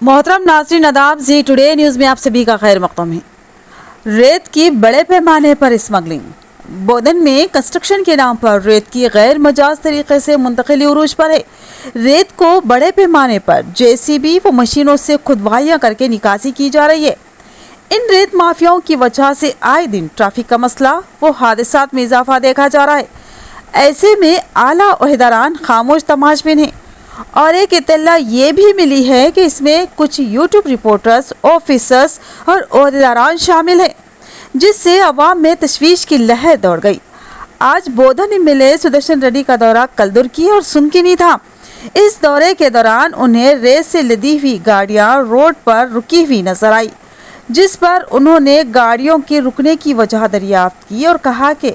मोहतरम नाज़रीन आदाब, जी टुडे न्यूज़ में आप सभी का खैर मक़दम है। रेत की बड़े पैमाने पर स्मगलिंग। बोधन में कंस्ट्रक्शन के नाम पर रेत की गैर मजाज तरीके से मुंतकिली उरूज पर है। रेत को बड़े पैमाने पर जेसीबी व मशीनों से खुदवाइयाँ करके निकासी की जा रही है। इन रेत माफियाओं की वजह से आए दिन ट्रैफिक का मसला व हादसात में इजाफा देखा जा रहा है। ऐसे में आला ओहदेदारान खामोश तमाशबिन हैं और एक इत्तला ये भी मिली है कि इसमें कुछ यूट्यूब रिपोर्टर्स, ऑफिसर्स और ओहदेदारान शामिल हैं, जिससे अवाम में तशवीश की लहर दौड़ गई। आज बोधन एमएलए सुदर्शन रेड्डी का दौरा कलदुर्गी और सुनकिनी था। इस दौरे के दौरान उन्हें रेत से लदी हुई गाड़ियां रोड पर रुकी हुई नजर आई, जिस पर उन्होंने गाड़ियों के रुकने की वजह दरियाफ्त की और कहा कि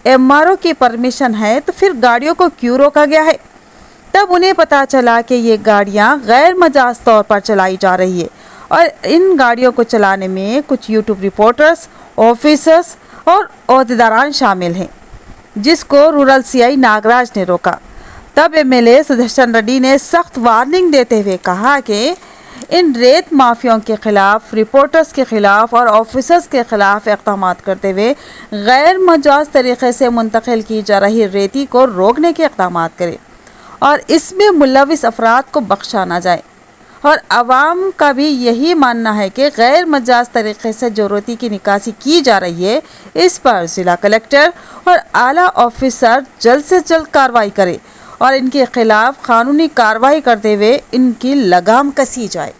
एमआरओ की परमिशन है तो फिर गाड़ियों को क्यों रोका गया है। तब उन्हें पता चला कि ये गाड़ियां गैर मजाज तौर पर चलाई जा रही है और इन गाड़ियों को चलाने में कुछ यूट्यूब रिपोर्टर्स, ऑफिसर्स और ओहदेदारान शामिल हैं, जिसको रूरल सीआई नागराज ने रोका। तब एमएलए सुदर्शन रेड्डी ने सख्त वार्निंग देते हुए कहा कि इन रेत माफियाओं के खिलाफ, रिपोर्टर्स के खिलाफ और ऑफिसर्स के खिलाफ इक़दाम करते हुए गैर मजाज तरीके से मुंतकिल की जा रही रेती को रोकने के इक़दाम करें और इसमें मुलविस अफराद को बख्शा ना जाए। और आवाम का भी यही मानना है कि गैर मजाज तरीके से जो रेती की निकासी की जा रही है, इस पर ज़िला कलेक्टर और आला ऑफिसर जल्द से जल्द कार्रवाई करे और इनके खिलाफ कानूनी कार्रवाई करते हुए इनकी लगाम कसी जाए।